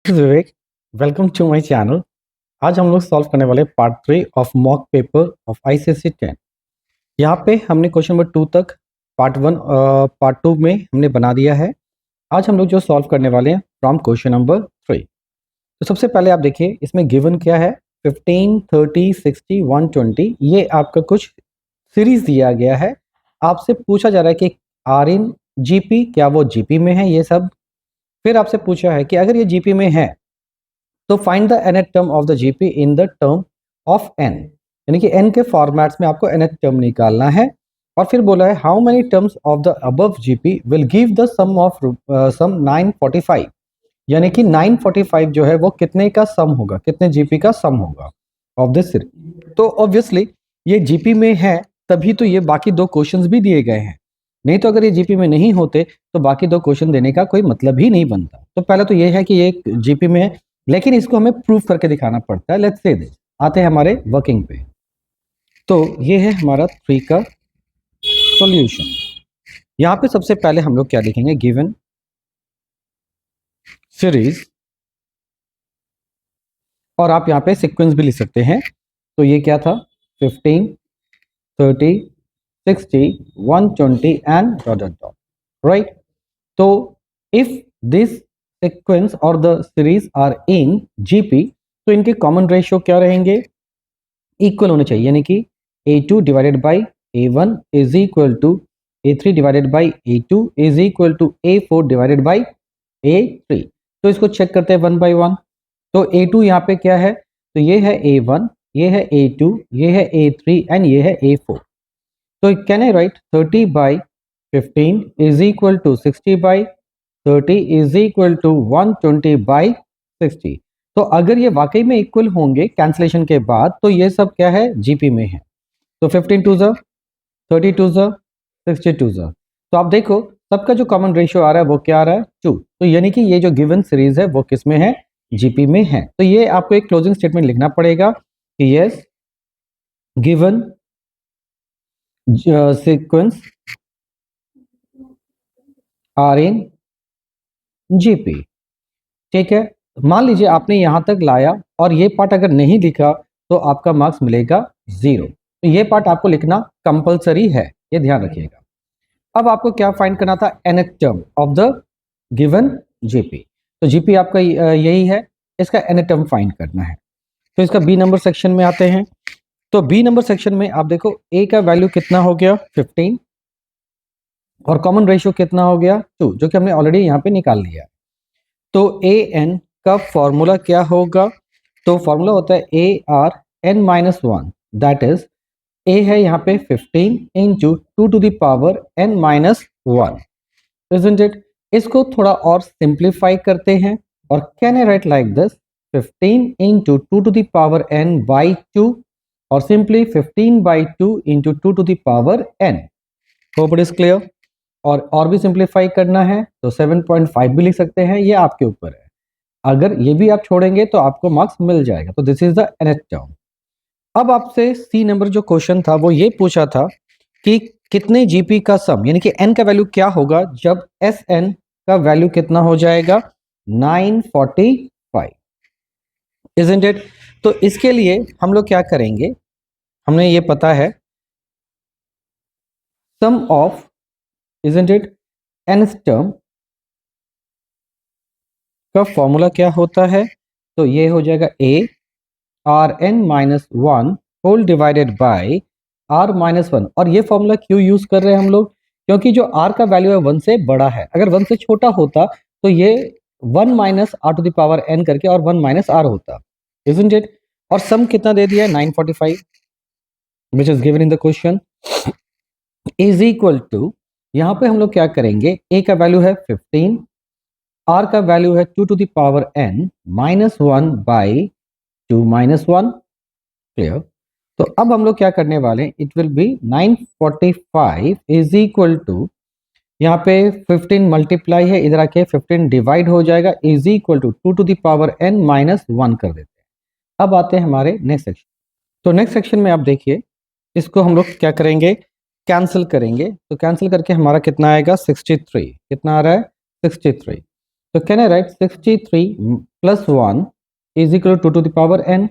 Vivek, welcome to my channel. आज हम लोग सॉल्व करने वाले part 3 of mock paper of ICSE 10। यहाँ पे हमने क्वेश्चन नंबर 2 तक पार्ट 2 में हमने बना दिया है। आज हम लोग जो सॉल्व करने वाले हैं फ्रॉम क्वेश्चन नंबर 3। तो सबसे पहले आप देखिए इसमें गिवन क्या है, 15, 30, 60, 120। ये आपका कुछ सीरीज दिया गया है। आपसे पूछा जा रहा है कि आर इन जीपी, क्या वो जीपी में है ये सब। फिर आपसे पूछा है कि अगर ये जीपी में है तो find the nth term of the GP in the term of n, यानी कि n के फॉर्मेट्स में आपको nth टर्म निकालना है। और फिर बोला है how many terms of the above GP will give the sum of sum 945, यानी कि 945 जो है वो कितने का सम होगा, कितने जीपी का सम होगा ऑफ दिस सीरीज। तो ऑब्वियसली ये जीपी में है तभी तो ये बाकी दो क्वेश्चंस भी दिए गए हैं, नहीं तो अगर ये जीपी में नहीं होते तो बाकी दो क्वेश्चन देने का कोई मतलब ही नहीं बनता। तो पहले तो ये है कि ये जीपी में है, लेकिन इसको हमें प्रूफ करके दिखाना पड़ता है। लेट्स से दिस, आते हैं हमारे वर्किंग पे। तो ये है हमारा 3 का सॉल्यूशन। यहाँ पे सबसे पहले हम लोग क्या लिखेंगे, गिवन सीरीज, और आप यहाँ पे सीक्वेंस भी लिख सकते हैं। तो ये क्या था, 15, 30, 60, 120 and dot dot dot, right. तो इफ दिस सीक्वेंस और the series are in GP, तो इनके कॉमन रेशियो क्या रहेंगे, इक्वल होने चाहिए, यानी कि a2 divided by a1 is equal to a3 divided by a2 is equal to a4 divided by a3। तो इसको चेक करते हैं वन बाई वन। तो a2 यहाँ पे क्या है, तो ये है a1, ये है a2, ये है a3 एंड ये है a4। तो can I write 30 by 15 is equal to 60 by 30 is equal to 120 by 60। तो अगर ये वाकई में इक्वल होंगे कैंसलेशन के बाद, तो ये सब क्या है, जीपी में है। तो 15 टू ज़ा 30 टू ज़ा 60 टू ज़ा, तो आप देखो सबका जो कॉमन रेशियो आ रहा है वो क्या आ रहा है, 2। तो यानी कि ये जो गिवन सीरीज है वो किस में है, जीपी में है। तो ये आपको एक क्लोजिंग स्टेटमेंट लिखना पड़ेगा कि yes given sequence are in GP. ठीक है, मान लीजिए आपने यहां तक लाया और ये पार्ट अगर नहीं लिखा तो आपका मार्क्स मिलेगा 0। तो ये पार्ट आपको लिखना कंपलसरी है, ये ध्यान रखिएगा। अब आपको क्या फाइंड करना था, nth term of the given GP. तो जीपी आपका यही है, इसका nth टर्म फाइंड करना है। तो इसका बी नंबर सेक्शन में आते हैं। तो बी नंबर सेक्शन में आप देखो ए का वैल्यू कितना हो गया 15, और कॉमन रेशियो कितना हो गया 2, जो कि हमने ऑलरेडी यहाँ पे निकाल लिया। तो ए एन का फॉर्मूला क्या होगा, तो फॉर्मूला होता है a r n minus one, that is a है यहाँ पे 15 into 2 to the power n minus one, isn't it. इसको थोड़ा और सिंप्लीफाई करते हैं, और can I write like this 15 into 2 to the power n by 2, और simply 15 by 2 into 2 to the power n. Hope it is clear. और भी simplify करना है तो 7.5 भी लिख सकते हैं, ये आपके ऊपर है। अगर ये भी आप छोड़ेंगे तो आपको मार्क्स मिल जाएगा। तो this is the nth term. अब आपसे सी नंबर जो क्वेश्चन था वो ये पूछा था कि कितने जीपी का सम, यानी कि n का वैल्यू क्या होगा जब एस एन का वैल्यू कितना हो जाएगा 945, इजंट इट। तो इसके लिए हम लोग क्या करेंगे, हमने ये पता है sum of, isn't it, nth term का फॉर्मूला क्या होता है, तो ये हो जाएगा a r n minus one whole divided by r minus one. और ये फॉर्मूला क्यों यूज कर रहे हैं हम लोग, क्योंकि जो आर का वैल्यू है 1 से बड़ा है। अगर 1 से छोटा होता तो ये 1 minus r to the power n करके और 1 माइनस आर होता, इजंट इट। और सम कितना दे दिया है 945, which is given in the question, is equal to, यहाँ पे हम लोग क्या करेंगे, ए का वैल्यू है 15, आर का वैल्यू है 2 to the power n minus one by 2 minus one, clear. तो अब हम लोग क्या करने वाले हैं, it will be 945 is equal to, यहाँ पे 15 मल्टीप्लाई है, इधर आके 15 डिवाइड हो जाएगा, is equal to 2 to the power n minus one कर देते हैं। अब आते हैं हमारे नेक्स्ट सेक्शन। तो नेक्स्ट सेक्शन में आप देखिए इसको हम लोग क्या करेंगे, कैंसिल करेंगे। तो कैंसिल करके हमारा कितना आएगा 63, कितना आ रहा है 63। तो can I write 63 plus 1 is equal to the power n,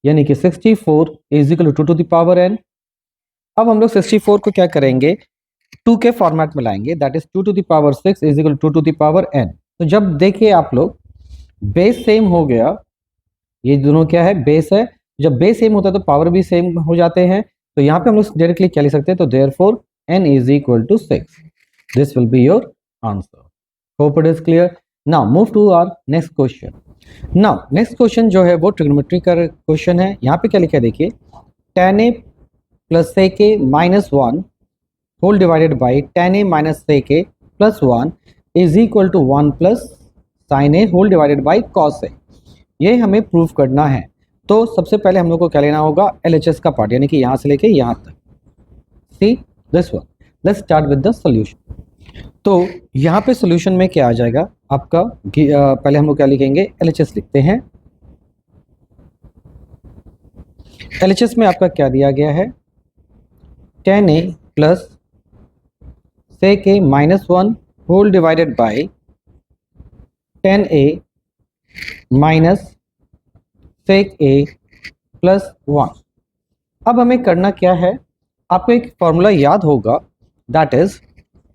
यानी कि 64 is equal to the power n। अब हम लोग 64 को क्या करेंगे, 2 के फॉर्मेट में लाएंगे, that is 2 to the power 6 is equal to the power n। तो जब देखिए आप लोग बेस सेम हो गया, ये दोनों क्या है, बेस है, जब बेस सेम होता है तो पावर भी सेम हो जाते हैं, तो यहाँ पे हम लोग डायरेक्टली क्या लिख सकते हैं, तो therefore n is equal to 6, this will be your answer. Hope it is clear. Now move to our next question. Now next question जो है वो ट्रिग्नोमेट्री का क्वेश्चन है। यहाँ पे क्या लिखा है देखिए, tan a plus sec a minus 1 whole divided by tan a minus sec a plus 1 is equal to 1 plus sin a whole divided by cos a। ये हमें प्रूव करना है। तो सबसे पहले हम लोग को क्या लेना होगा, LHS का पार्ट, यानी कि यहाँ से लेके यहाँ तक। See this one, let's start with the solution. तो यहाँ पे सॉल्यूशन में क्या आ जाएगा आपका, पहले हम लोग क्या लिखेंगे, LHS लिखते हैं। LHS में आपका क्या दिया गया है, tan a plus sec a minus 1 whole divided by tan a minus sec a plus 1। अब हमें करना क्या है, आपको एक फॉर्मूला याद होगा, that is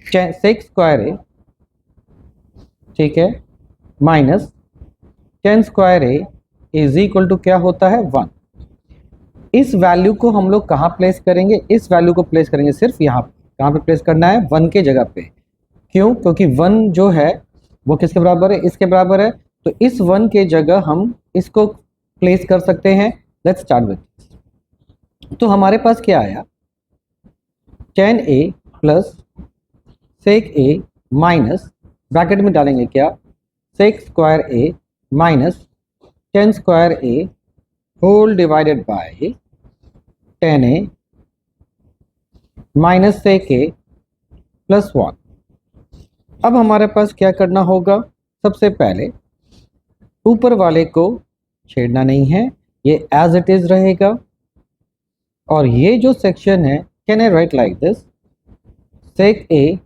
sec square a, ठीक है, minus tan square a is equal to क्या होता है, 1। इस वैल्यू को हम लोग कहाँ प्लेस करेंगे, इस वैल्यू को प्लेस करेंगे सिर्फ यहाँ पे। कहाँ पे प्लेस करना है, 1 के जगह पे। क्यों, क्योंकि 1 जो है वो किसके बराबर है, इसके बराबर है। तो इस 1 के जगह हम इसको प्लेस कर सकते हैं। लेट्स स्टार्ट विथ, तो हमारे पास क्या आया, tan a plus sec a minus, bracket में डालेंगे क्या, sec square a minus tan square a whole divided by tan a minus sec a plus 1। अब हमारे पास क्या करना होगा, सबसे पहले ऊपर वाले को छेड़ना नहीं है, ये एज इट इज रहेगा। और ये जो सेक्शन है, can I write like this, sec a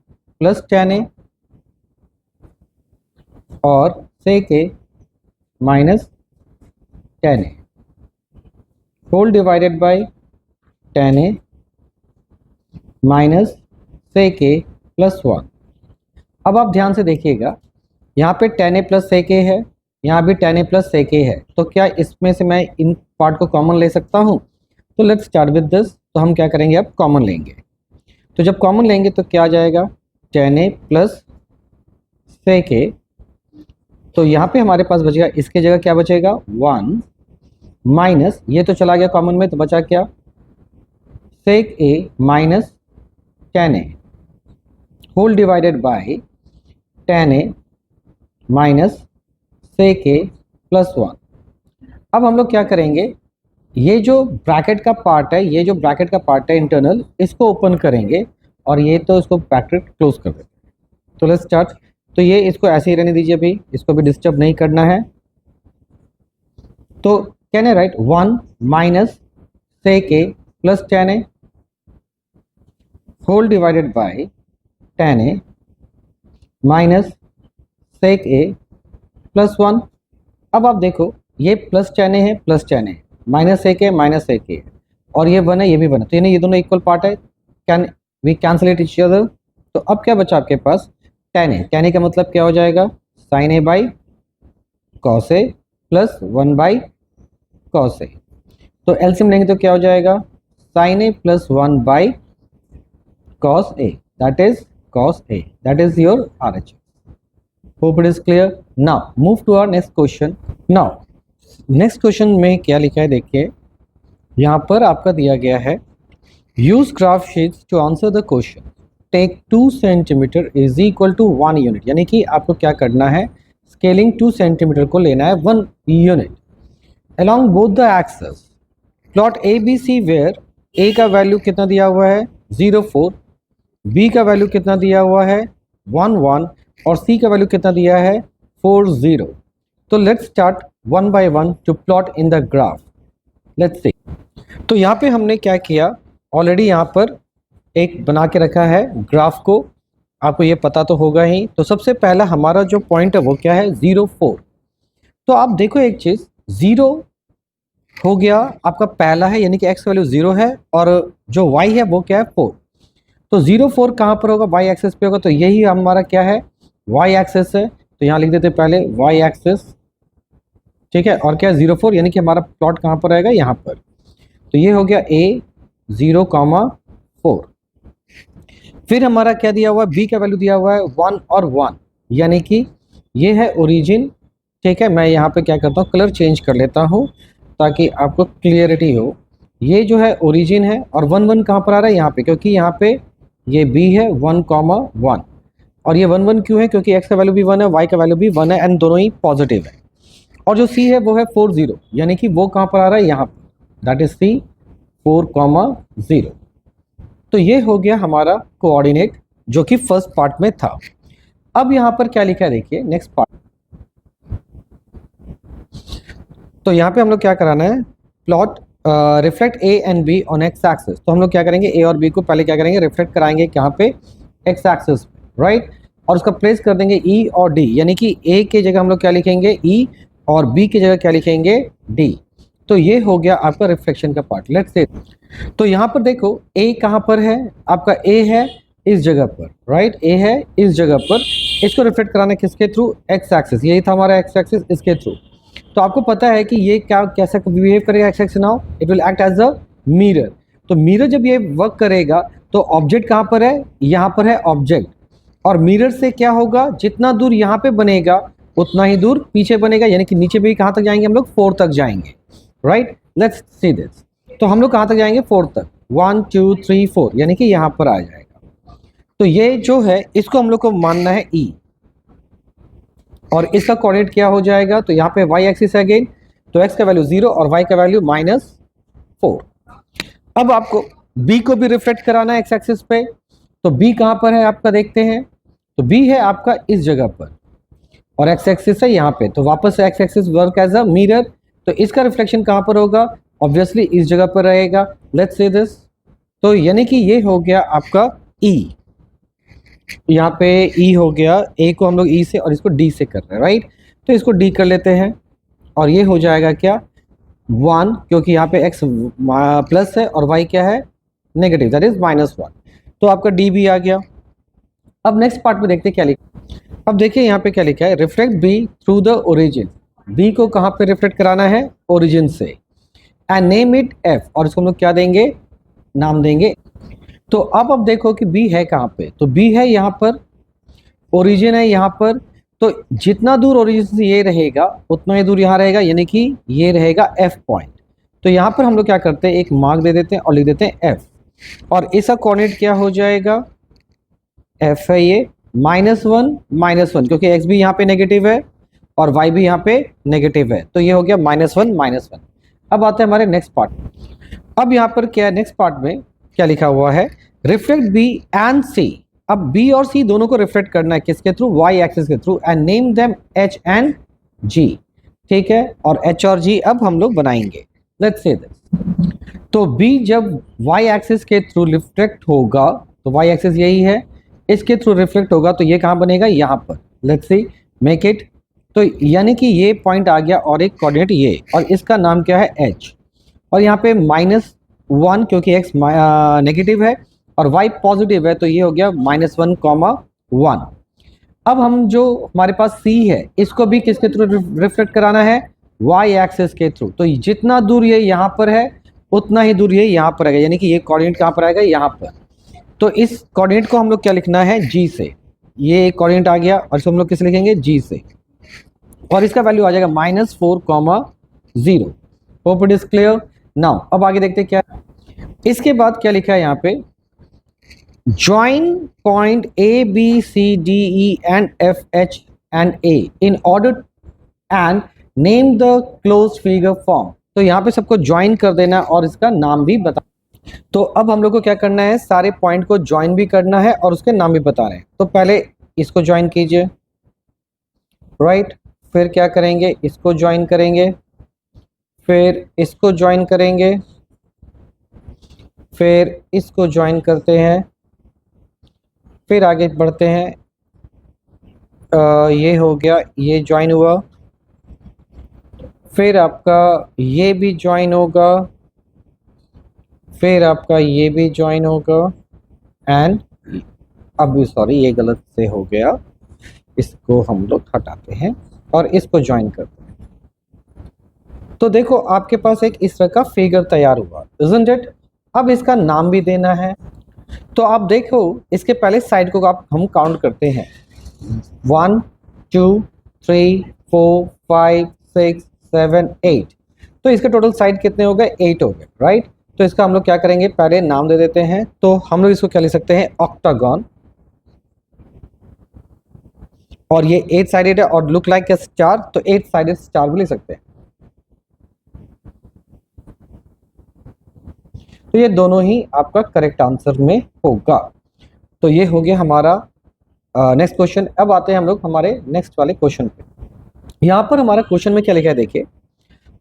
plus tan a और sec a minus tan a whole divided by tan a minus sec a plus 1। अब आप ध्यान से देखिएगा, यहाँ पे tan a plus sec a है, यहाँ भी tan a plus sec a है, तो क्या इसमें से मैं इन पार्ट को कॉमन ले सकता हूँ। तो लेट्स स्टार्ट विद दिस, तो हम क्या करेंगे, अब कॉमन लेंगे। तो जब कॉमन लेंगे तो क्या आ जाएगा, tan a plus sec a, तो यहाँ पे हमारे पास बचेगा, इसके जगह क्या बचेगा, 1 माइनस, ये तो चला गया कॉमन में, तो बचा क्या, sec a minus tan a whole divided by tan a minus sec a plus 1। अब हम लोग क्या करेंगे, ये जो ब्रैकेट का पार्ट है, ये जो ब्रैकेट का पार्ट है इंटरनल, इसको ओपन करेंगे और ये तो इसको ब्रैकेट क्लोज कर देंगे। तो लेट्स स्टार्ट, तो ये इसको ऐसे ही रहने दीजिए, अभी इसको भी डिस्टर्ब नहीं करना है। तो can I write 1 minus sec a plus tan a whole divided by tan a minus sec a plus 1। अब आप देखो, ये प्लस tan a है, plus tan a, minus sec a minus sec a, और ये 1 है, ये भी 1 है, तो ये दोनों इक्वल पार्ट है, can we cancel it each other. तो अब क्या बचा आपके पास, tan a का मतलब क्या हो जाएगा, sin a by cos a plus 1 by cos a। तो एलसीएम लेंगे तो क्या हो जाएगा, sin a plus 1 by cos a, that is cos a, that is your RHS. Hope it is clear. Now move to our next question. Now next question में क्या लिखा है देखिए, यहाँ पर आपका दिया गया है, use graph sheets to answer the question. Take 2 centimetre is equal to 1 unit, यानी कि आपको क्या करना है, स्केलिंग 2 सेंटीमीटर को लेना है 1 unit along both the axes. Plot ABC where A का वैल्यू कितना दिया हुआ है, 0.4, B का वैल्यू कितना दिया हुआ है, 1.1, और C का वैल्यू कितना दिया है, 4.0। तो let's start 1 by 1 to plot in the graph. Let's see, तो यहाँ पे हमने क्या किया, ऑलरेडी यहाँ पर एक बना के रखा है ग्राफ को, आपको ये पता तो होगा ही। तो सबसे पहला हमारा जो पॉइंट है वो क्या है, 0.4। तो आप देखो एक चीज, 0 हो गया आपका पहला है, यानी कि x वैल्यू 0 है, और जो y है वो क्या है 4। तो 0 4 कहाँ पर होगा, y एक्सेस पे होगा, तो यही हमारा क्या है y एक्सेस है। तो यहाँ लिख देते पहले y एक्सेस, ठीक है, और क्या 0 4, यानी कि हमारा प्लॉट कहाँ पर आएगा, यहाँ पर। तो ये हो गया a 0,4। फिर हमारा क्या दिया हुआ है, b का वैल्यू दिया हुआ है 1 और 1, यानी कि ये है ओरिजिन। ठीक है, मैं यहाँ पे क्या करता हूँ, कलर चेंज कर लेता हूँ ताकि आपको क्लियरिटी हो। ये जो है ओरिजिन है, और 1 1 कहाँ पर आ रहा है, यहाँ पे, क्योंकि यहाँ पे ये b है 1,1, और ये 1 1 क्यों है, क्योंकि x का वैल्यू भी 1 है, y का वैल्यू भी 1 है, एंड दोनों ही पॉजिटिव है। और जो c है वो है 4 0, यानी कि वो कहाँ पर आ रहा है, यहाँ पर, दैट इज c 4,0। तो ये हो गया हमारा कोऑर्डिनेट जो कि फर्स्ट पार्ट में था। अब यहाँ पर क्या लिखा है देखिए, नेक्स्ट पार्ट। तो यहाँ पे हम लोग क्या कराना है, plot reflect A and be on x axis. तो हम लोग क्या करेंगे, ए और बी को पहले क्या करेंगे, रिफ्लेक्ट कराएंगे कहाँ पे, एक्स एक्सिस, राइट, और उसका प्लेस कर देंगे ई और डी, यानी कि ए के जगह हम लोग क्या लिखेंगे ई, और बी की जगह क्या लिखेंगे डी। तो ये हो गया आपका रिफ्लेक्शन का पार्ट। लेट्स से, तो यहाँ पर देखो ए कहाँ पर है, आपका ए है इस जगह पर, राइट, ए है इस जगह पर। इसको रिफ्लेक्ट कराना किसके थ्रू, एक्स एक्सिस, यही था हमारा एक्स एक्सिस, इसके थ्रू। तो आपको पता है कि ये क्या कैसा बिहेव करेगा x axis, now it will act as a mirror. तो मिरर जब ये वर्क करेगा तो ऑब्जेक्ट कहाँ पर है, यहाँ पर है ऑब्जेक्ट, और मिरर से क्या होगा, जितना दूर यहाँ पे बनेगा उतना ही दूर पीछे बनेगा, यानी कि नीचे भी कहाँ तक जाएंगे हम लोग, 4 तक जाएंगे, राइट। लेट्स सी दिस, तो हम लोग कहाँ तक जाएंगे, 4 तक, 1 2 3 4, यानी कि यहाँ पर आ जाएगा। तो ये जो है इसको हम लोग को मानना है ई, और इसका कोऑर्डिनेट क्या हो जाएगा, तो यहाँ पे y एक्सिस है अगेन, तो x का वैल्यू 0 और y का वैल्यू -4। अब आपको b को भी रिफ्लेक्ट कराना है x एक्सिस पे, तो b कहाँ पर है आपका, देखते हैं, तो b है आपका इस जगह पर, और x एक्सिस है यहाँ पे, तो वापस x axis work as a mirror. तो इसका रिफ्लेक्शन कहाँ पर होगा, ऑब्वियसली इस जगह पर रहेगा। लेट्स से दिस, तो यानी कि ये हो गया आपका e, यहाँ पे ई हो गया, ए को हम लोग ई से और इसको डी से कर रहे हैं, राइट। तो इसको डी कर लेते हैं, और ये हो जाएगा क्या 1, क्योंकि यहाँ पे एक्स प्लस है और वाई क्या है नेगेटिव, दैट इज -1। तो आपका डी भी आ गया। अब नेक्स्ट पार्ट में देखते हैं क्या लिखा। अब देखिए यहाँ पे क्या लिखा है, reflect B through the origin. B को कहाँ पे रिफ्लेक्ट कराना है, ओरिजिन से, एंड नेम इट एफ, और इसको हम लोग क्या देंगे, नाम देंगे। तो अब देखो कि B है कहाँ पे, तो B है यहाँ पर, ओरिजिन है यहाँ पर। तो जितना दूर ओरिजिन से ये रहेगा उतना ही दूर यहाँ रहेगा, यानी कि ये रहेगा F पॉइंट। तो यहाँ पर हम लोग क्या करते हैं, एक मार्क दे देते हैं और लिख देते हैं F, और इसका कोऑर्डिनेट क्या हो जाएगा, F है ये -1 क्योंकि x भी यहाँ पे नेगेटिव है और y भी यहाँ पे नेगेटिव है, तो ये हो गया -1 अब आते हैं हमारे नेक्स्ट पार्ट। अब यहाँ पर क्या है, नेक्स्ट पार्ट में क्या लिखा हुआ है, रिफ्लेक्ट बी एंड सी। अब बी और सी दोनों को रिफ्लेक्ट करना है किसके थ्रू, वाई एक्सिस के through, and name them H and G. ठीक है, और एच और जी अब हम लोग बनाएंगे। लेट्स से दिस, तो बी जब वाई एक्सिस के थ्रू रिफ्लेक्ट होगा, तो वाई एक्सिस यही है, इसके थ्रू रिफ्लेक्ट होगा, तो ये कहाँ बनेगा, यहाँ पर। Let's see, make it. तो यानी कि ये पॉइंट आ गया और एक कोऑर्डिनेट ये, और इसका नाम क्या है एच, और यहाँ पे -1 क्योंकि x नेगेटिव है और y पॉजिटिव है, तो ये हो गया -1,1। अब हम जो हमारे पास c है इसको भी किसके थ्रू रिफ्लेक्ट कराना है, y एक्सिस के थ्रू। तो जितना दूर ये यहाँ पर है उतना ही दूर ये यहाँ पर आएगा, यानी कि ये कोऑर्डिनेट कहाँ पर आएगा, यहाँ पर। तो इस कोऑर्डिनेट को हम लोग क्या लिखना है, g से। ये एक कोऑर्डिनेट आ गया और इसको हम लोग किस लिखेंगे, g से, और इसका वैल्यू आ जाएगा -4,0। Hope it is clear now. अब आगे देखते हैं क्या, इसके बाद क्या लिखा है यहाँ पे, join point A B C D E and F H and A in order and name the close figure form. तो यहाँ पे सबको ज्वाइन कर देना और इसका नाम भी बता। तो अब हम लोग को क्या करना है, सारे पॉइंट को ज्वाइन भी करना है और उसके नाम भी बता रहे हैं। तो पहले इसको ज्वाइन कीजिए, राइट, फिर क्या करेंगे, इसको ज्वाइन करेंगे, फिर इसको ज्वाइन करेंगे, फिर इसको ज्वाइन करते हैं, फिर आगे बढ़ते हैं। ये हो गया, ये ज्वाइन हुआ, फिर आपका ये भी ज्वाइन होगा, फिर आपका ये भी ज्वाइन होगा एंड अब सॉरी ये गलत से हो गया, इसको हम लोग हटाते हैं और इसको ज्वाइन करते हैं। तो देखो आपके पास एक इस तरह का फिगर तैयार हुआ, isn't it? अब इसका नाम भी देना है। तो आप देखो इसके पहले साइड को आप हम काउंट करते हैं, 1 2 3 4 5 6 7 8। तो इसके टोटल साइड कितने हो गए? 8 हो गए, राइट। तो इसका हम लोग क्या करेंगे, पहले नाम दे देते हैं। तो हम लोग इसको क्या लिख सकते हैं, ऑक्टागन। और ये 8 साइडेड है और लुक लाइक ए स्टार, तो 8 साइडेड स्टार भी लिख सकते हैं। तो ये दोनों ही आपका करेक्ट आंसर में होगा। तो ये हो गया हमारा नेक्स्ट क्वेश्चन। अब आते हैं हम लोग हमारे नेक्स्ट वाले क्वेश्चन पे। यहाँ पर हमारा क्वेश्चन में क्या लिखा है, देखिए,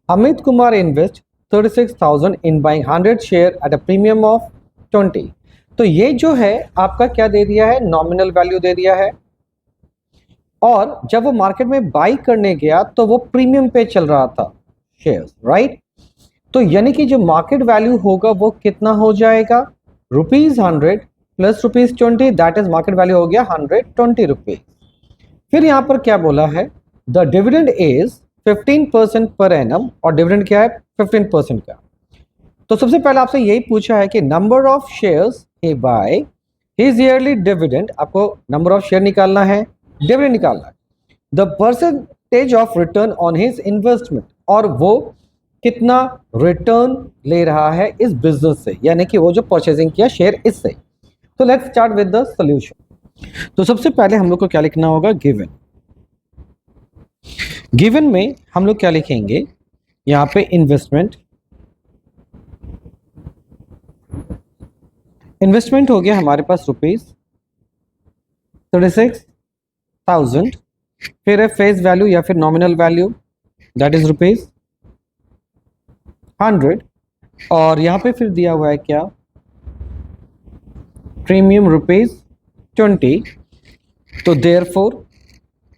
Amit Kumar invest 36,000 in buying 100 share at a premium of 20। तो ये जो है आपका क्या दे दिया है, नॉमिनल वैल्यू दे दिया है। और जब वो मार्केट में बाई करने गया तो वो प्रीमियम पे चल रहा था शेयर्स, राइट। तो यानी कि जो मार्केट वैल्यू होगा वो कितना हो जाएगा, ₹100 plus ₹20, that is market value हो गया 120 रुपीज। फिर यहाँ पर क्या बोला है, the dividend is 15% per annum, और डिविडेंड क्या है, 15% का। तो सबसे पहले आपसे यही पूछा है कि number of shares he buy, his yearly dividend, आपको नंबर ऑफ शेयर निकालना है, डिविडेंड निकालना है, the percentage of return on his investment, और वो कितना रिटर्न ले रहा है इस बिजनेस से, यानी कि वो जो परचेजिंग किया शेयर इससे। तो let's start with the solution. तो सबसे पहले हम लोग को क्या लिखना होगा, गिवन। गिवन में हम लोग क्या लिखेंगे, यहां पे इन्वेस्टमेंट, इन्वेस्टमेंट हो गया हमारे पास ₹36,000। फिर है फेस वैल्यू या फिर नॉमिनल वैल्यू, दैट इज ₹100। और यहां पे फिर दिया हुआ है क्या, प्रीमियम ₹20। तो देयरफॉर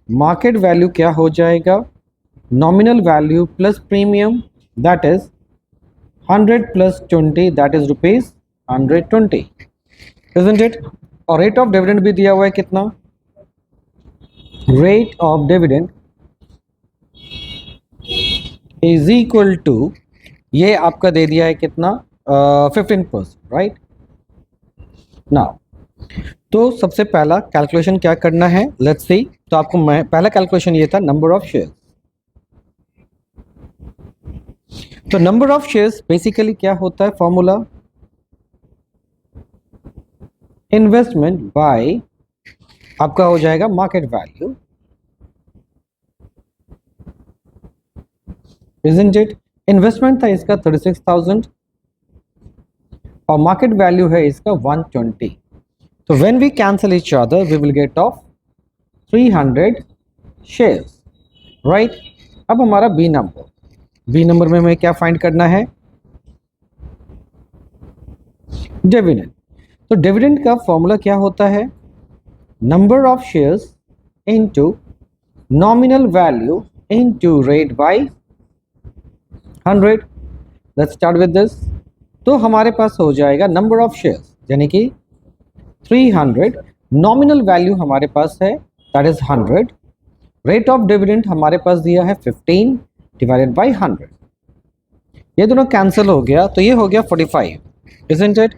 मार्केट वैल्यू क्या हो जाएगा, nominal value plus premium, that is 100 plus 20, that is ₹120, isn't it? और रेट ऑफ डिविडेंड भी दिया हुआ है कितना, rate of dividend is equal to, ये आपका दे दिया है कितना, 15%, राइट। नाउ तो सबसे पहला कैलकुलेशन क्या करना है, लेट्स सी। तो आपको पहला कैलकुलेशन ये था, नंबर ऑफ शेयर्स। तो नंबर ऑफ शेयर्स बेसिकली क्या होता है, फॉर्मूला इन्वेस्टमेंट बाय, आपका हो जाएगा market value, isn't it? Investment था इसका 36,000 और मार्केट वैल्यू है इसका 120। तो when we cancel each other we will get of 300 shares, right. अब हमारा बी नंबर में हमें क्या फाइंड करना है, डिविडेंड। तो डिविडेंड का फॉर्मूला क्या होता है, number of shares into nominal value into rate by 100। Let's start with this. तो हमारे पास हो जाएगा नंबर ऑफ शेयर्स यानी कि 300, नॉमिनल वैल्यू हमारे पास है that is 100, rate of dividend हमारे पास दिया है 15 डिवाइडेड बाय 100। ये दोनों कैंसिल हो गया तो ये हो गया 45, isn't it?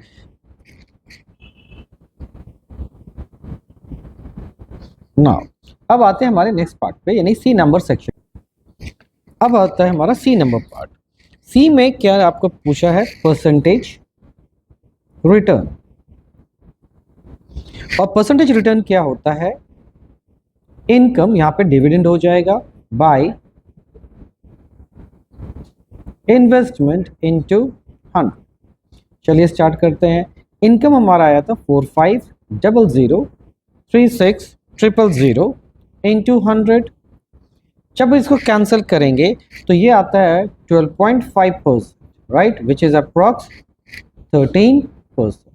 नाउ अब आते हैं हमारे नेक्स्ट पार्ट पे, यानी सी नंबर सेक्शन। अब आता है हमारा सी नंबर पार्ट। सी में क्या आपको पूछा है, परसेंटेज रिटर्न। और परसेंटेज रिटर्न क्या होता है, इनकम, यहां पे डिविडेंड हो जाएगा बाय इन्वेस्टमेंट इनटू 100। चलिए स्टार्ट करते हैं। इनकम हमारा आया था 45003600 इनटू 100। जब इसको कैंसिल करेंगे तो ये आता है 12.5%, right, which is approx 13%।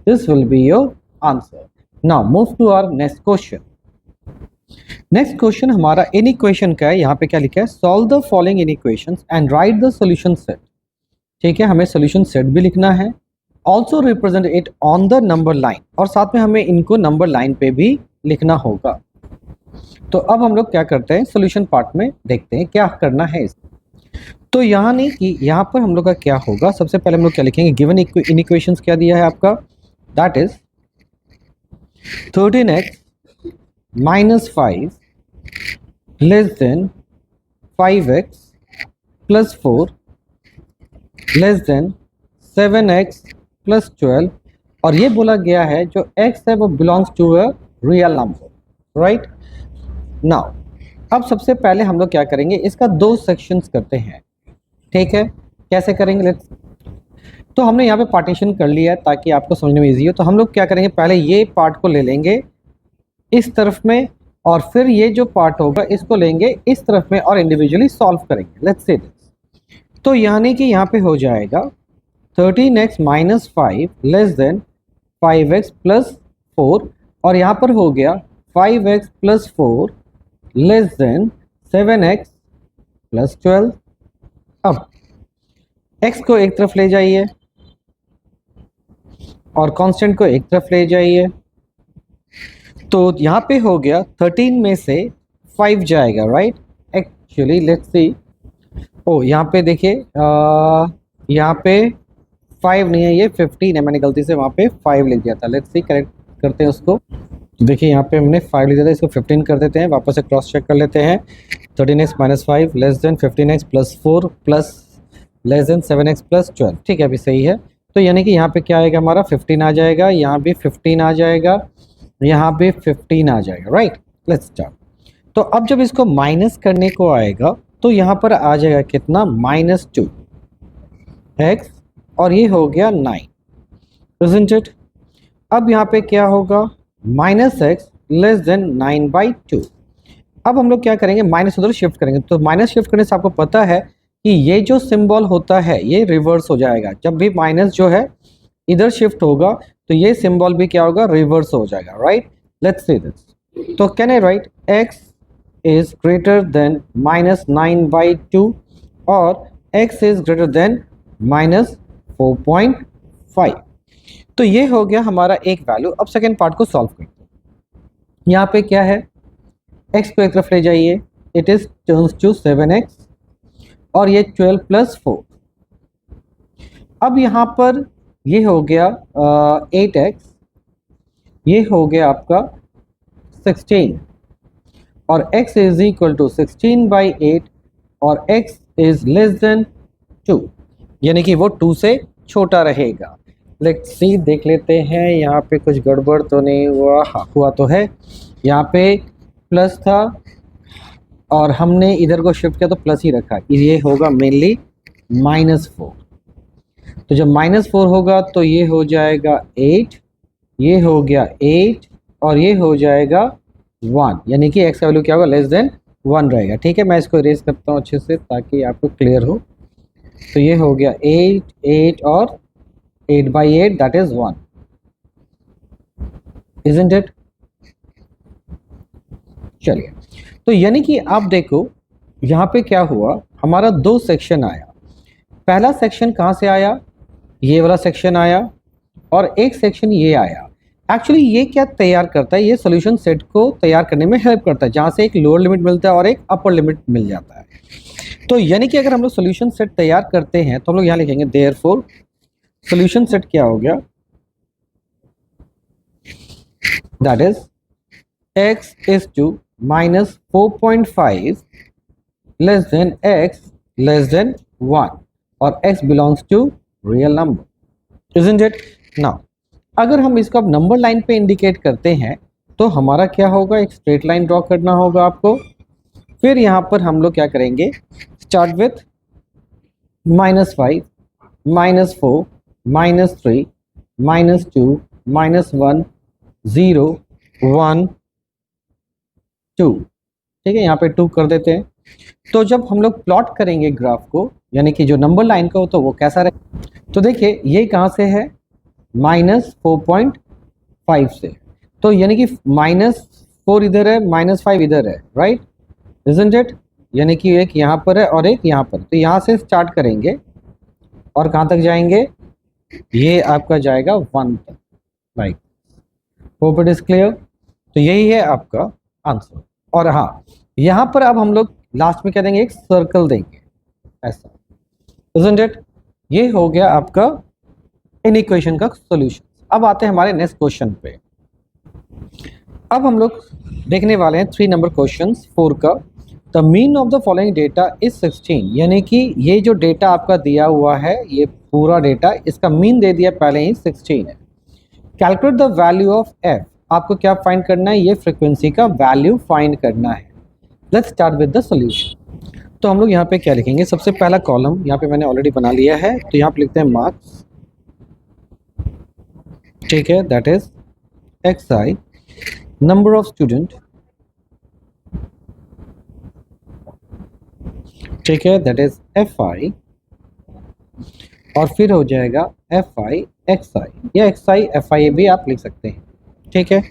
This will be your answer. Now move to our next question. Next question हमारा इन इक्वेशन का है। यहाँ पे क्या लिखा है, solve the following in equations and right the solution set. ठीक है, हमें सॉल्यूशन सेट भी लिखना है, also represent it on the number line, और साथ में हमें इनको नंबर लाइन पे भी लिखना होगा। तो अब हम लोग क्या करते हैं, सॉल्यूशन पार्ट में देखते हैं क्या करना है। तो यहाँ नहीं कि यहाँ पर हम लोग का क्या होगा, सबसे पहले हम लोग क्या लिखेंगे, गिवन इन इक्वेशंस क्या दिया है आपका, that is 13x minus 5 less than 5x plus 4 less than 7x plus 12, और ये बोला गया है जो x है वो belongs to a real number, right. Now अब सबसे पहले हम लोग क्या करेंगे, इसका दो सेक्शंस करते हैं। ठीक है, कैसे करेंगे, लेट्स। तो हमने यहाँ पे पार्टीशन कर लिया है ताकि आपको समझने में इजी हो। तो हम लोग क्या करेंगे, पहले ये पार्ट को ले लेंगे इस तरफ में, और फिर ये जो पार्ट होगा इसको लेंगे इस तरफ में और इंडिविजुअली सॉल्व करेंगे। Let's say this. तो यानी कि यहाँ पे हो जाएगा 13x minus 5 less than 5x plus 4, और यहाँ पर हो गया 5x plus 4 less than 7x plus 12। अब x को एक तरफ ले जाइए और कांस्टेंट को एक तरफ ले जाइए। तो यहाँ पे हो गया 13 में से 5 जाएगा, राइट। एक्चुअली लेट्स सी, ओ यहाँ पे देखिए यहाँ पे 5 नहीं है, ये 15 है, मैंने गलती से वहाँ पे 5 लिख दिया था। लेट्स सी, करेक्ट करते हैं उसको। देखिए यहाँ पे हमने 5 लिख दिया था, इसको 15 कर देते हैं, वापस से क्रॉस चेक कर लेते हैं। 13x minus 5 less than 15x plus 4 plus less than 7x plus 12। ठीक है, अभी सही है। तो यानी कि यहाँ पे क्या आएगा, हमारा 15 आ जाएगा, यहाँ भी 15 आ जाएगा, यहाँ पे 15 आ जाएगा, राइट। Let's start. तो अब जब इसको माइनस करने को आएगा तो यहाँ पर आ जाएगा कितना, -2x, और ये हो गया 9, isn't it? अब यहाँ पे क्या होगा, -x लेस देन 9/2। अब हम लोग क्या करेंगे, माइनस उधर शिफ्ट करेंगे। तो माइनस शिफ्ट करने से आपको पता है कि ये जो सिंबल होता है ये रिवर्स हो जाएगा। जब भी माइनस जो है इधर शिफ्ट होगा तो ये सिंबल भी क्या होगा, रिवर्स हो जाएगा, राइट। Let's see this. तो can I write x is greater than -9/2 और x इज ग्रेटर देन -4.5। तो ये हो गया हमारा एक वैल्यू। अब सेकेंड पार्ट को सॉल्व करते हैं। यहाँ पे क्या है, x को एक तरफ ले जाइए, it is turns to 7x, और ये 12 प्लस 4। अब यहाँ पर ये हो गया 8x, ये हो गया आपका 16, और x इज इक्वल टू 16/8, और x इज लेस देन 2, यानी कि वो 2 से छोटा रहेगा। लेट्स सी, देख लेते हैं यहाँ पे कुछ गड़बड़ तो नहीं हुआ। हाँ, हुआ तो है। यहाँ पे प्लस था और हमने इधर को शिफ्ट किया तो प्लस ही रखा, ये होगा मेनली -4। तो जब -4 होगा तो ये हो जाएगा 8, ये हो गया 8, और ये हो जाएगा 1, यानी कि x का वैल्यू क्या होगा, लेस देन 1 रहेगा। ठीक है, मैं इसको इरेज करता हूँ अच्छे से ताकि आपको क्लियर हो। तो ये हो गया 8, 8 और 8/8, दैट इज 1, isn't it? चलिए, तो यानी कि आप देखो यहाँ पे क्या हुआ, हमारा दो सेक्शन आया। पहला सेक्शन कहाँ से आया, ये वाला सेक्शन आया, और एक सेक्शन ये आया। एक्चुअली ये क्या तैयार करता है, ये सॉल्यूशन सेट को तैयार करने में हेल्प करता है, जहाँ से एक लोअर लिमिट मिलता है और एक अपर लिमिट मिल जाता है। तो यानी कि अगर हम लोग सॉल्यूशन सेट तैयार करते हैं तो हम लोग यहाँ लिखेंगे देयरफॉर सॉल्यूशन सेट क्या हो गया, that is x is to -4.5 less than x less than 1, और x belongs to real number, isn't it? Now अगर हम इसको अब नंबर लाइन पे इंडिकेट करते हैं तो हमारा क्या होगा, एक स्ट्रेट लाइन ड्रॉ करना होगा आपको। फिर यहाँ पर हम लोग क्या करेंगे, स्टार्ट विथ -5, -4, -3, -2, -1, 0, 1, 2। ठीक है, यहाँ पे 2 कर देते हैं। तो जब हम लोग प्लॉट करेंगे ग्राफ को, यानी कि जो नंबर लाइन का हो तो वो कैसा रहे, तो देखिए ये कहाँ से है, -4.5 से। तो यानी कि 4 इधर है, -5 इधर है, राइट, इजंट इट? यानी कि एक यहाँ पर है और एक यहाँ पर, तो यहाँ से स्टार्ट करेंगे और कहाँ तक जाएंगे, ये आपका जाएगा 1 तक, right. Hope it is clear. तो यही है आपका आंसर। और हाँ, यहाँ पर अब हम लोग लास्ट में क्या देंगे, एक सर्कल देंगे ऐसा, इजंट इट? ये हो गया आपका इन इक्वेशन का सॉल्यूशन। अब आते हैं हमारे नेक्स्ट क्वेश्चन पे। अब हम लोग देखने वाले हैं 3 नंबर क्वेश्चन 4 का। The mean of the following data is 16, यानी कि ये जो डेटा आपका दिया हुआ है, ये पूरा डेटा, इसका मीन दे दिया पहले ही 16 है। Calculate the value of F, आपको क्या फाइंड करना है, ये फ्रीक्वेंसी का वैल्यू फाइंड करना है। Let's start with the solution. तो हम लोग यहाँ पे क्या लिखेंगे, सबसे पहला कॉलम यहाँ पे मैंने ऑलरेडी बना लिया है, तो यहाँ पे लिखते हैं मार्क्स, ठीक है, that is xi, number of student, ठीक है, दैट इज fi, और फिर हो जाएगा fi xi, या xi fi भी आप लिख सकते हैं, ठीक है।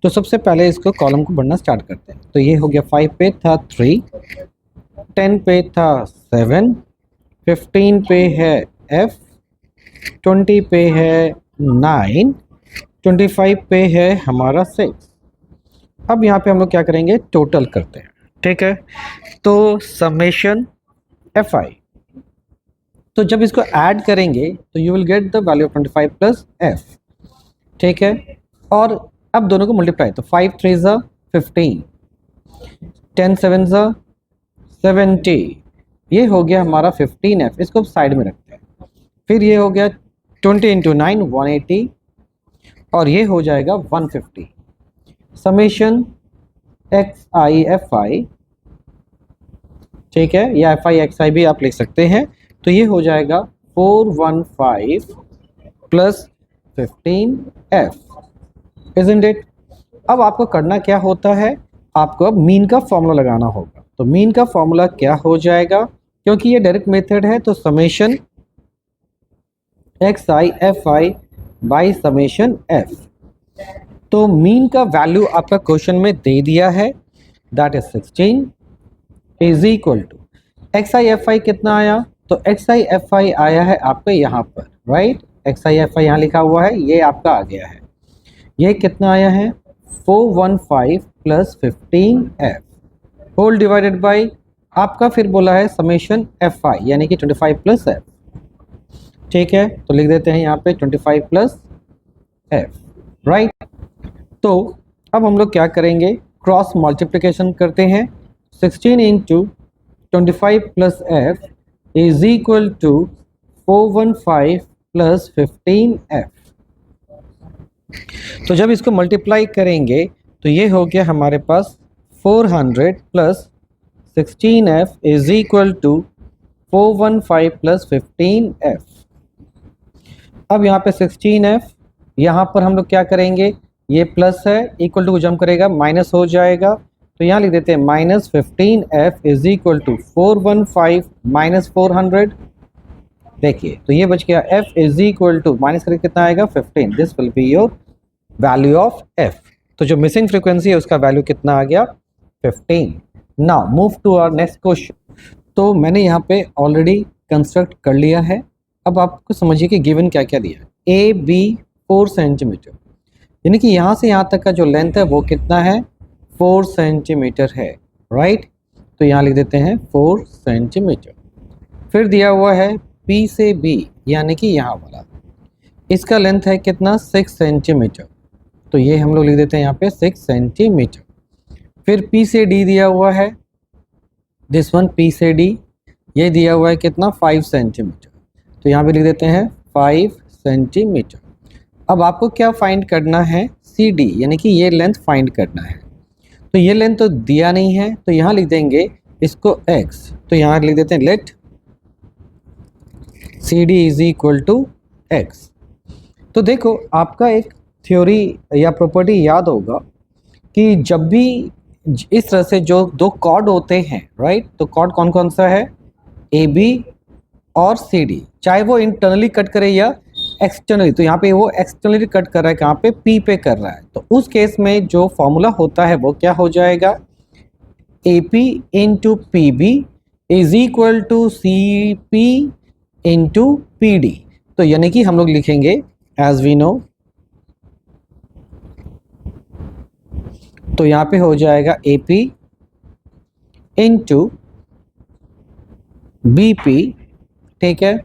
तो सबसे पहले इसको कॉलम को बढ़ना स्टार्ट करते हैं। तो ये हो गया 5 पे था 3, 10 पे था 7, 15 पे है f, 20 पे है 9, 25 पे है हमारा 6। अब यहाँ पे हम लोग क्या करेंगे, टोटल करते हैं, ठीक है। तो समेशन fi, तो जब इसको ऐड करेंगे तो you will get the value of 25 plus f, ठीक है। और अब दोनों को मल्टीप्लाई, तो 5 3 ज़ा 15, 10 7 ज़ा 70, ये हो गया हमारा 15f, इसको साइड में रखते हैं। फिर ये हो गया 20 इंटू 9 180, और ये हो जाएगा 150। समेशन xi fi, ठीक है, या fi xi भी आप लिख सकते हैं। तो ये हो जाएगा 415 प्लस 15f, इजंट इट? अब आपको करना क्या होता है, आपको अब मीन का फॉर्मूला लगाना होगा। तो मीन का फॉर्मूला क्या हो जाएगा, क्योंकि ये डायरेक्ट मेथड है, तो summation xi fi by summation f। तो मीन का वैल्यू आपका क्वेश्चन में दे दिया है, that is 16 is equal to xi fi कितना आया, तो xi fi आया है आपका यहाँ पर, राइट, xi fi यहाँ लिखा हुआ है, ये आपका आ गया है। ये कितना आया है, 415 plus 15f whole divided by आपका फिर बोला है समेशन fi, यानी कि 25 प्लस f, ठीक है। तो लिख देते हैं यहाँ पे 25 प्लस f, राइट। तो अब हम लोग क्या करेंगे, क्रॉस मल्टीप्लिकेशन करते हैं। 16 into 25 plus f is equal to 415 plus 15f। तो जब इसको मल्टीप्लाई करेंगे तो ये हो गया हमारे पास 400 plus 16f is equal to 415 plus 15f। अब यहाँ पे 16f, यहाँ पर हम लोग क्या करेंगे, ये प्लस है, इक्वल टू को जंप करेगा, माइनस हो जाएगा, तो यहाँ लिख देते हैं minus 15f is equal to 415 minus 400। देखिए, तो ये बच गया f is equal to minus करके कितना आएगा 15, this will be your value of f। तो जो मिसिंग फ्रीक्वेंसी है उसका वैल्यू कितना आ गया 15। Now move to our next question. तो मैंने यहाँ पे ऑलरेडी कंस्ट्रक्ट कर लिया है। अब आपको समझिए कि गिवन क्या क्या दिया है। ए बी 4 सेंटीमीटर, यानी कि यहाँ से यहाँ तक का जो लेंथ है वो कितना है 4 सेंटीमीटर है, राइट। तो यहाँ लिख देते हैं 4 सेंटीमीटर। फिर दिया हुआ है P से B, यानी कि यहाँ वाला, इसका लेंथ है कितना 6 सेंटीमीटर, तो ये हम लोग लिख देते हैं यहाँ पे 6 सेंटीमीटर। फिर P से D दिया हुआ है, दिस वन P से D, ये दिया हुआ है कितना 5 सेंटीमीटर, तो यहाँ पे लिख देते हैं 5 सेंटीमीटर। अब आपको क्या फाइंड करना है, CD, यानी कि ये लेंथ फाइंड करना है। तो ये लेंथ तो दिया नहीं है, तो यहाँ लिख देंगे इसको x, तो यहाँ लिख देते हैं let CD is equal to x। तो देखो, आपका एक थ्योरी या प्रॉपर्टी याद होगा कि जब भी इस तरह से जो दो कॉर्ड होते हैं, राइट, तो कॉर्ड कौन कौन सा है, AB और CD, चाहे वो इंटरनली कट करे या एक्सटर्नली, तो यहाँ पे वो एक्सटर्नली कट कर रहा है, कहाँ पे, पी पे कर रहा है। तो उस केस में जो फॉर्मूला होता है वो क्या हो जाएगा, A P into P B is equal to C P into P D. तो यानी कि हम लोग लिखेंगे एज वी नो, तो यहाँ पे हो जाएगा A P into B P, ठीक है,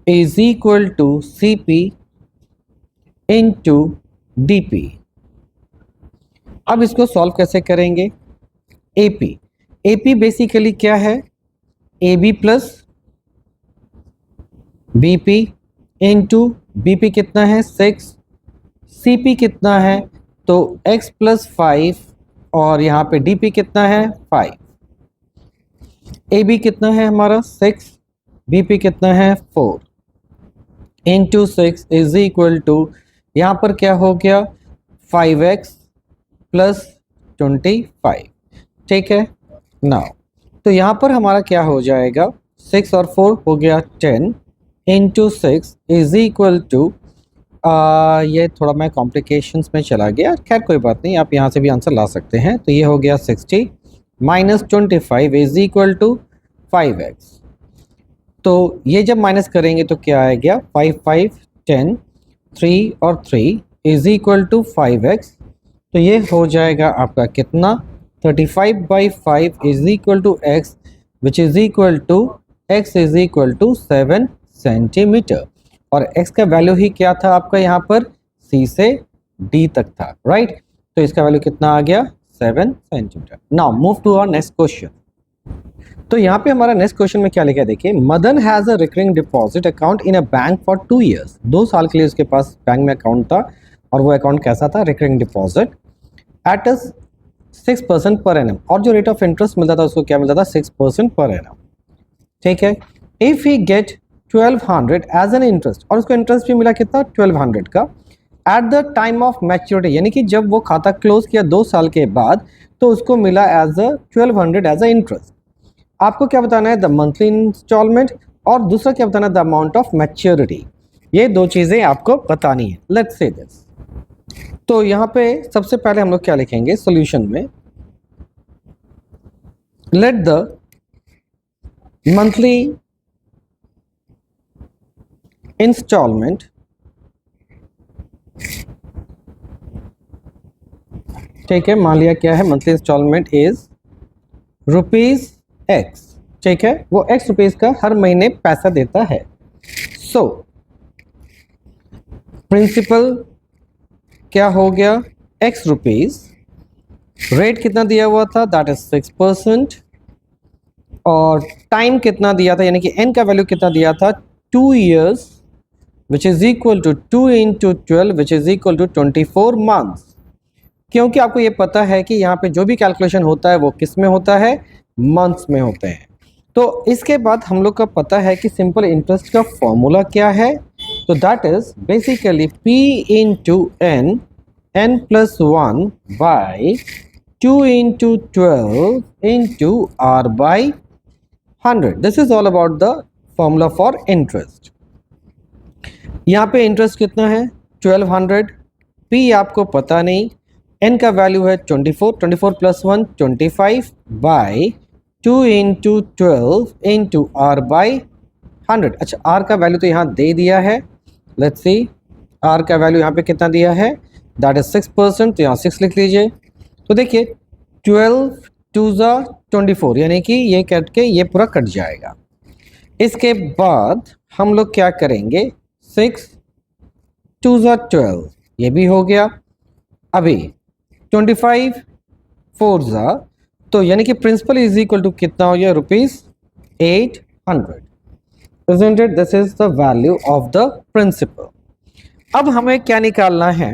is equal to C P into D P. अब इसको सॉल्व कैसे करेंगे, ए पी बेसिकली क्या है, A B plus B P into B P कितना है 6, सी पी कितना है तो x प्लस 5, और यहाँ पे डी पी कितना है 5। ए बी कितना है हमारा 6, बी पी कितना है 4 इंटू 6 इज इक्वल टू, यहाँ पर क्या हो गया 5x प्लस 25, ठीक है। नाउ तो यहाँ पर हमारा क्या हो जाएगा, 6 और 4 हो गया 10 इंटू 6 इज इक्वल टू, ये थोड़ा मैं कॉम्प्लिकेशंस में चला गया, खैर कोई बात नहीं, आप यहाँ से भी आंसर ला सकते हैं। तो ये हो गया 60 minus 25 is equal to 5x। तो ये जब माइनस करेंगे तो क्या आएगा, 5 5 10, 3 और 3 इज इक्वल टू 5x। तो ये हो जाएगा आपका कितना, 35/5 is equal to x, which is equal to x is equal to 7 centimetre. और x का वैल्यू ही क्या था आपका यहाँ पर, c से d तक था, राइट। तो इसका वैल्यू कितना आ गया, 7 centimetre. Now move to our next question. तो यहाँ पे हमारा नेक्स्ट क्वेश्चन में क्या लिखा है, देखिए, Madan has a recurring deposit account in a bank for 2 years। 2 साल के लिए उसके पास बैंक में अकाउंट था, और वो अकाउंट कैसा था, recurring deposit at a 6% per annum, और जो रेट ऑफ इंटरेस्ट मिलता था उसको क्या मिलता था, 6% पर एनम, ठीक है। If he get 1200 as an interest, और उसको इंटरेस्ट भी मिला कितना, 1200 का, at the time of maturity, यानी कि जब वो खाता क्लोज किया 2 साल के बाद, तो उसको मिला as a 1200 as a interest. आपको क्या बताना है, द मंथली इंस्टॉलमेंट, और दूसरा क्या बताना है, द अमाउंट ऑफ मैच्योरिटी। ये 2 चीजें आपको बतानी है। Let's say this. तो यहाँ पे सबसे पहले हम लोग क्या लिखेंगे सॉल्यूशन में, लेट द मंथली इंस्टॉलमेंट ठीक है, मान लिया क्या है, मंथली इंस्टॉलमेंट इज ₹X, ठीक है, वो X रुपीज का हर महीने पैसा देता है। सो प्रिंसिपल क्या हो गया, X रुपीज, रेट कितना दिया हुआ था, दैट इज 6%, और टाइम कितना दिया था, यानी कि n का वैल्यू कितना दिया था, 2 years, which is equal to 2 into 12 which is equal to 24 months. क्योंकि आपको ये पता है कि यहाँ पे जो भी कैलकुलेशन होता है वो किस में होता है, मंथ्स में होते हैं। तो इसके बाद हम लोग का पता है कि सिंपल इंटरेस्ट का फॉर्मूला क्या है, तो that is basically P into n, n plus 1 by 2 into 12 into r by 100। This is all about the formula for interest. यहाँ पे इंटरेस्ट कितना है 1200, P आपको पता नहीं, n का वैल्यू है 24, 24 plus 1 25 by 2 into 12 into r by 100। अच्छा, r का वैल्यू तो यहाँ दे दिया है, लेट्स सी, r का वैल्यू यहाँ पे कितना दिया है, दैट इज 6%, तो यहाँ 6 लिख लीजिए। तो देखिए 12 2 24, यानी कि ये कट के ये पूरा कट जाएगा। इसके बाद हम लोग क्या करेंगे, 6 2 12, ये भी हो गया। अभी 25 4 तो यानी कि प्रिंसिपल इज इक्वल टू कितना हो गया, ₹800। Isn't it? This is the value of the principal. अब हमें क्या निकालना है,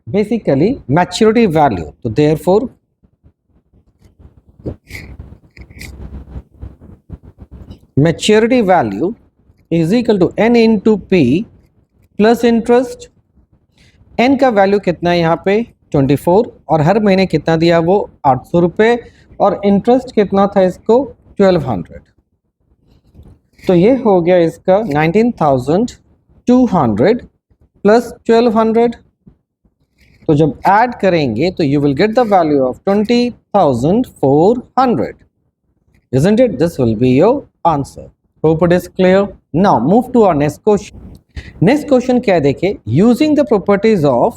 बेसिकली मैच्योरिटी वैल्यू। तो therefore maturity value is equal to n into P plus interest. n का वैल्यू कितना है यहाँ पे 24, और हर महीने कितना दिया वो 800 रुपये, और इंटरेस्ट कितना था इसको 1200। तो ये हो गया इसका 19,000 200 प्लस 1200, तो जब ऐड करेंगे तो you will get the value of 20,400. Isn't it? This will be your answer. Hope it is clear. Now move to our next question. Next question क्या है देखिए, using the properties of,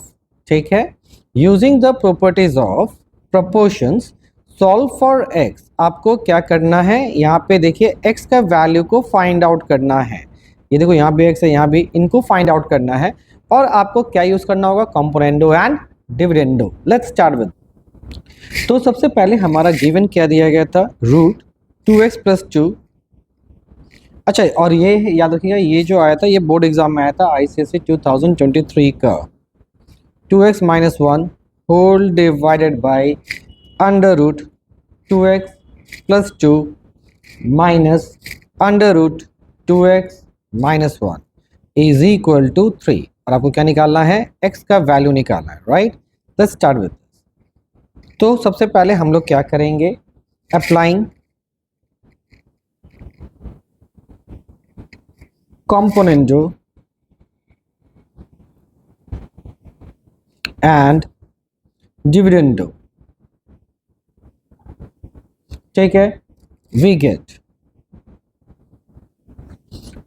ठीक है, using the properties of proportions solve for x. आपको क्या करना है, यहाँ पे देखिए x का वैल्यू को फाइंड आउट करना है. ये देखो यहाँ भी x है, यहाँ भी, इनको फाइंड आउट करना है और आपको क्या यूज करना होगा, componendo and dividendo. Let's start with. तो सबसे पहले हमारा गिवन क्या दिया गया था, रूट 2x प्लस 2. अच्छा, और ये याद रखिएगा, ये जो आया था ये बोर्ड एग्जाम में आया था ICSE 2023 का. 2x minus 1 whole divided by under root 2x plus 2 minus under root 2x minus 1 is equal to 3. और आपको क्या निकालना है, x का वैल्यू निकालना है, राइट. Let's start with. तो सबसे पहले हम लोग क्या करेंगे, अप्लाइंग componendo and dividendo. ठीक है, we get,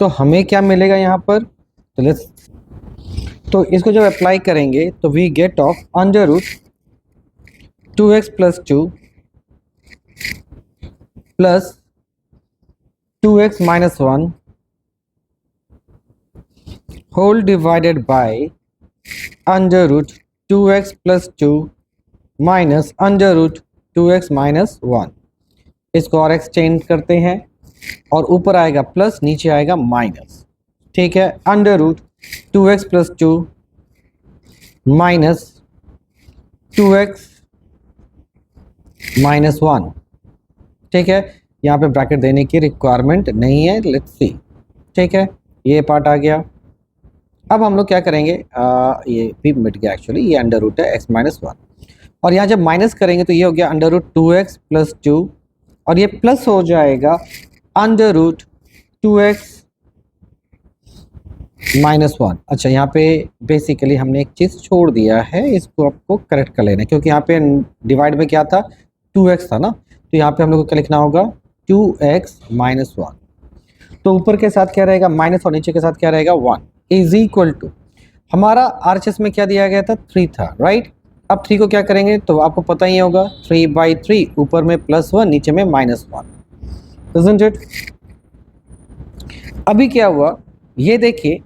तो हमें क्या मिलेगा यहाँ पर, तो लेट्स, तो इसको जब अप्लाई करेंगे तो we get of under root 2x plus 2 plus 2x minus 1 whole divided by under root 2x plus 2 minus under root 2x minus 1. इसको और एक्सचेंज करते हैं और ऊपर आएगा प्लस, नीचे आएगा माइनस. ठीक है, under root 2x plus 2 minus 2x minus 1. ठीक है, यहाँ पे ब्रैकेट देने की रिक्वायरमेंट नहीं है. Let's see. ठीक है, ये पार्ट आ गया. अब हम लोग क्या करेंगे, ये भी मिट गया एक्चुअली, ये अंडर रूट है x माइनस 1 और यहाँ जब माइनस करेंगे तो ये हो गया अंडर रूट 2x प्लस 2 और ये प्लस हो जाएगा अंडर रूट 2x माइनस 1. अच्छा, यहाँ पे बेसिकली हमने एक चीज़ छोड़ दिया है, इसको आपको करेक्ट कर लेना है क्योंकि यहाँ पे डिवाइड में क्या था, 2x था ना, तो यहाँ पे हम लोग को क्या लिखना होगा, 2x माइनस 1. तो ऊपर के साथ क्या रहेगा, माइनस, और नीचे के साथ क्या रहेगा, 1 इज इक्वल टू, हमारा आरएचएस में क्या दिया गया था, 3 था, राइट. अब 3 को क्या करेंगे, तो आपको पता ही होगा 3/3, ऊपर में +1 नीचे में -1. Isn't it? अभी क्या हुआ, ये देखिए,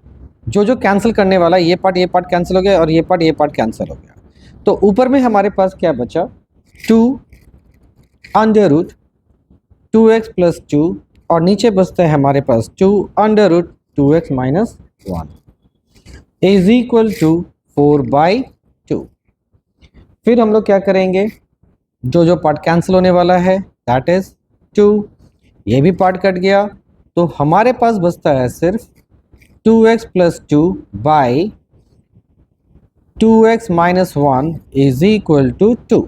जो कैंसिल करने वाला, ये पार्ट कैंसिल हो गया और ये पार्ट कैंसिल हो गया. तो ऊपर में हमारे पास क्या बचा, 2 अंडर रूट 2x प्लस 2 और नीचे बचता है हमारे पास 2 under root 2x minus 1 is equal to 4/2. फिर हम लोग क्या करेंगे, जो पार्ट कैंसिल होने वाला है दैट इज 2, ये भी पार्ट कट गया, तो हमारे पास बचता है सिर्फ 2x plus 2 by 2x minus 1 is equal to 2.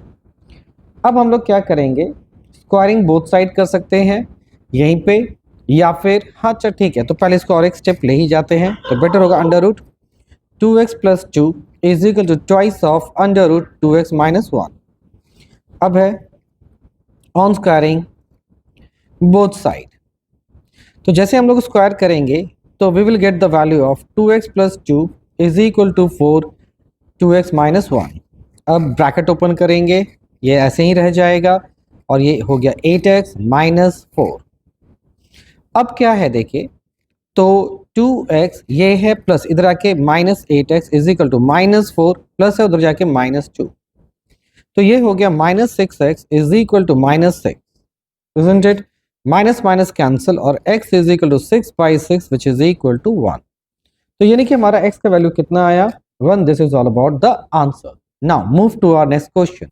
अब हम लोग क्या करेंगे, स्क्वायरिंग बोथ साइड कर सकते हैं यहीं पे, या फिर, हाँ अच्छा ठीक है, तो पहले इसको और एक स्टेप ले ही जाते हैं, तो बेटर होगा under root 2x plus 2 is equal to twice of under root 2x minus 1. अब है ऑन स्क्वायरिंग बोथ साइड, तो जैसे हम लोग स्क्वायर करेंगे तो we will get the value of 2x plus 2 is equal to 4 2x minus 1. अब bracket open करेंगे, ये ऐसे ही रह जाएगा और ये हो गया 8x माइनस 4. अब क्या है देखिए, तो 2x ये है प्लस, इधर आके minus 8x is equal to minus 4 plus है उधर जाके माइनस 2, तो ये हो गया minus 6x is equal to minus 6. Isn't it? Minus minus cancel और x is equal to 6/6 which is equal to 1. तो यानी कि हमारा x का वैल्यू कितना आया, 1. This is all about the answer. Now move to our next question.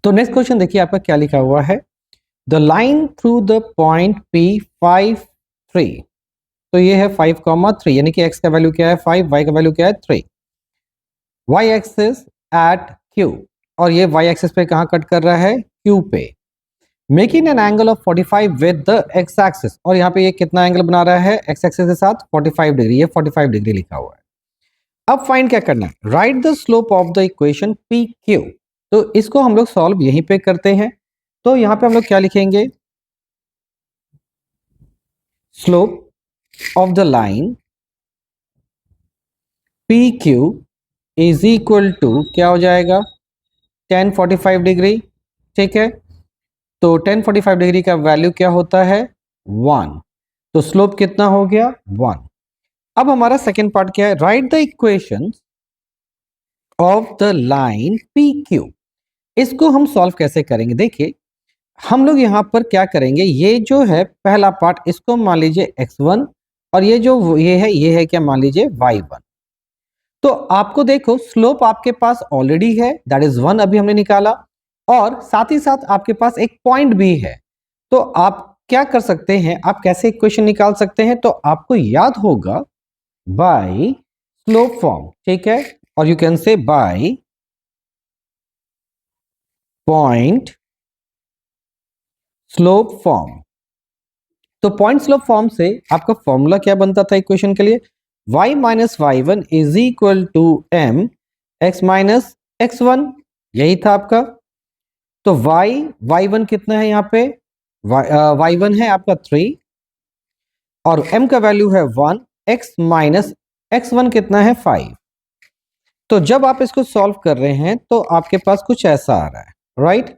तो next question देखिए आपका क्या लिखा हुआ है, the line through the point P5 3. तो ये है 5,3, यानी कि x का वैल्यू क्या है 5, y का वैल्यू क्या है 3. y एक्सिस एट q, और ये y एक्सिस पे कहाँ कट कर रहा है, q पे. Making an angle of 45 with the x axis, और यहाँ पे ये कितना एंगल बना रहा है एक्स एक्सिस के साथ 45 डिग्री, ये 45 डिग्री लिखा हुआ है। अब फाइंड क्या करना है, right the slope of the equation P Q. तो इसको हम लोग सॉल्व यहीं पे करते हैं। तो यहाँ पे हम लोग क्या लिखेंगे, slope of the line P Q is equal to क्या हो जाएगा, tan 45 डिग्री। ठीक है, तो tan 45 डिग्री का वैल्यू क्या होता है 1, तो स्लोप कितना हो गया 1। अब हमारा सेकेंड पार्ट क्या है, right the equation of the line P Q. इसको हम सॉल्व कैसे करेंगे, देखिए हम लोग यहां पर क्या करेंगे, ये जो है पहला पार्ट इसको मान लीजिए x1, और ये जो ये है क्या मान लीजिए y1। तो आपको देखो स्लोप आपके पास ऑलरेडी है, दैट इज 1 अभी हमने निकाला, और साथ ही साथ आपके पास एक पॉइंट भी है। तो आप क्या कर सकते हैं, आप कैसे इक्वेशन निकाल सकते हैं, तो आपको याद होगा बाय स्लोप फॉर्म। ठीक है, और you can say by point slope form. तो पॉइंट स्लोप फॉर्म से आपका फॉर्मूला क्या बनता था इक्वेशन के लिए, y minus Y one is equal to M X minus X one, यही था आपका। तो y1 कितना है यहाँ पे, y1 है आपका 3, और m का वैल्यू है 1, x माइनस x1 कितना है 5। तो जब आप इसको सॉल्व कर रहे हैं तो आपके पास कुछ ऐसा आ रहा है, राइट।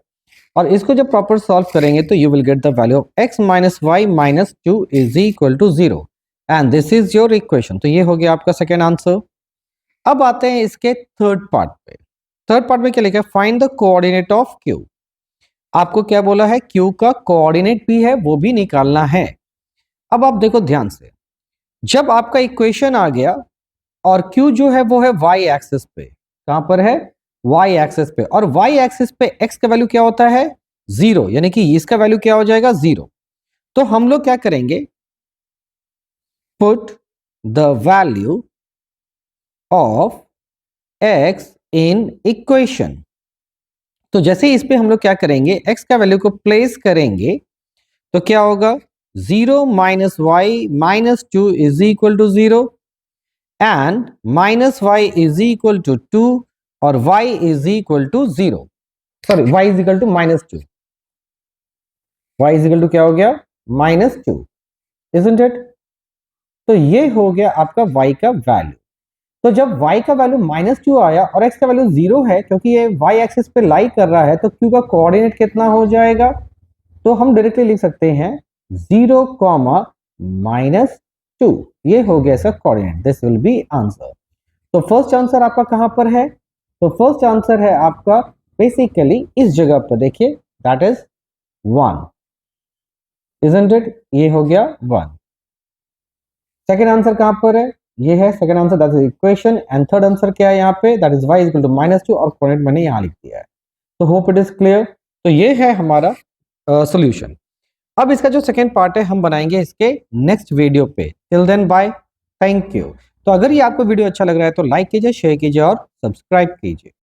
और इसको जब प्रॉपर सॉल्व करेंगे तो you will get the value of x minus Y minus 2 is equal to 0, and this is your equation. तो ये हो गया आपका सेकेंड आंसर। अब आते हैं इसके थर्ड पार्ट पे। थर्ड पार्ट में क्या लिखा है, find the coordinate of q। आपको क्या बोला है, q का कोऑर्डिनेट भी है वो भी निकालना है। अब आप देखो ध्यान से, जब आपका इक्वेशन आ गया और q जो है वो है y एक्सिस पे, कहां पर है y एक्सिस पे, और y एक्सिस पे x का वैल्यू क्या होता है 0, यानी कि इसका वैल्यू क्या हो जाएगा 0। तो हम लोग क्या करेंगे, put the value of x in equation. तो जैसे इस पे हम लोग क्या करेंगे, x का वैल्यू को प्लेस करेंगे, तो क्या होगा 0 minus Y minus 2 is equal to 0, and minus Y is equal to 2, और y is equal to 0, sorry y is equal to minus 2, y is equal to क्या हो गया माइनस 2, इजंट इट। तो ये हो गया आपका y का वैल्यू। तो जब y का वैल्यू -2 आया और x का वैल्यू 0 है, क्योंकि ये y एक्सिस पे लाई कर रहा है, तो q का कोऑर्डिनेट कितना हो जाएगा, तो हम डायरेक्टली लिख सकते हैं 0, -2। ये हो गया इसका coordinate, this will B answer. तो फर्स्ट आंसर आपका कहां पर है, तो फर्स्ट आंसर है आपका बेसिकली इस जगह पर, देखिए दैट इज 1, इजंट इट। ये हो गया 1। सेकेंड आंसर कहां पर है, ये है second answer, that is equation. And third answer क्या है यहाँ पे, that is y equal to -2, और कोऑर्डिनेट मैंने यहाँ लिख दिया है। तो होप इट इज क्लियर। तो ये है हमारा सॉल्यूशन। अब इसका जो सेकेंड पार्ट है हम बनाएंगे इसके नेक्स्ट वीडियो पे। Till then bye, thank you. तो अगर ये आपको वीडियो अच्छा लग रहा है तो लाइक कीजिए, शेयर कीजिए और सब्सक्राइब कीजिए।